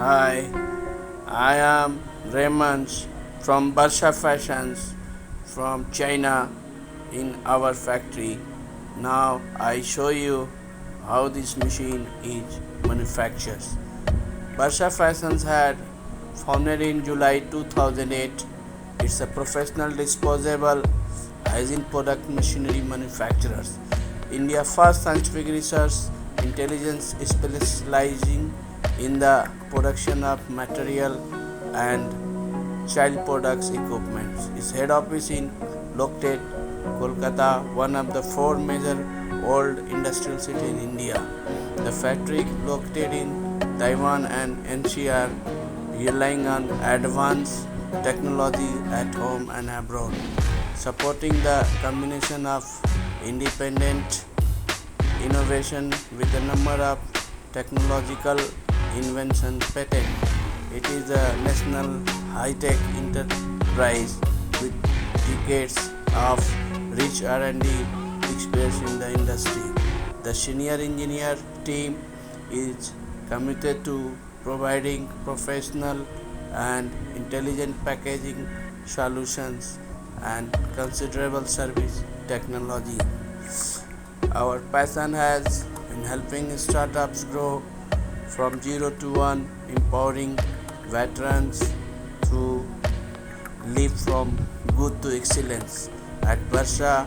Hi, I am Raymond from Barsha Fashions from China in our factory. Now I show you how this machine is manufactured. Barsha Fashions had founded in July 2008. It's a professional disposable hygiene product machinery manufacturer. India first scientific research intelligence specializing in the production of material and child products equipment. Its head office in Elated, Kolkata, one of the four major old industrial cities in India. The factory located in Taiwan and NCR, relying on advanced technology at home and abroad, supporting the combination of independent innovation with a number of technological invention patent. It is a national high-tech enterprise with decades of rich R&D experience in the industry. The senior engineer team is committed to providing professional and intelligent packaging solutions and considerable service technology. Our passion has in helping startups grow from zero to one, empowering veterans to leap from good to excellence. At Barsha,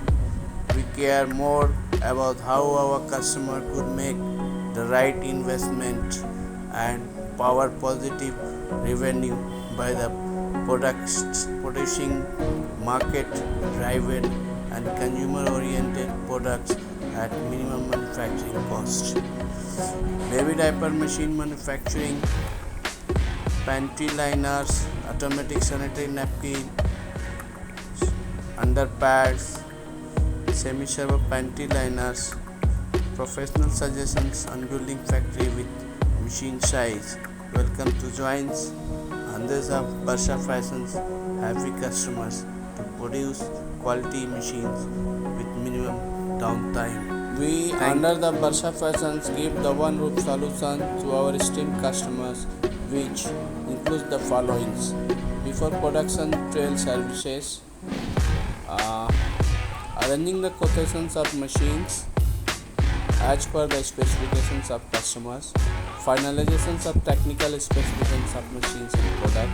we care more about how our customer could make the right investment and power positive revenue by the producing market driven and consumer oriented products at minimum manufacturing cost. Baby diaper machine manufacturing, panty liners, automatic sanitary napkin, underpads, semi-servo panty liners, professional suggestions on building factory with machine size. Welcome to joins hundreds of Barsha Fashions happy customers to produce quality machines with minimum downtime. We under the Barsha Fashions give the one roof solution to our esteemed customers, which includes the following: before production trail services, uh, arranging the quotations of machines as per the specifications of customers, finalizations of technical specifications of machines and product,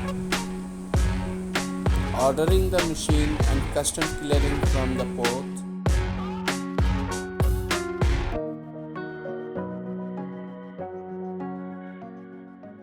ordering the machine and custom clearing from the port,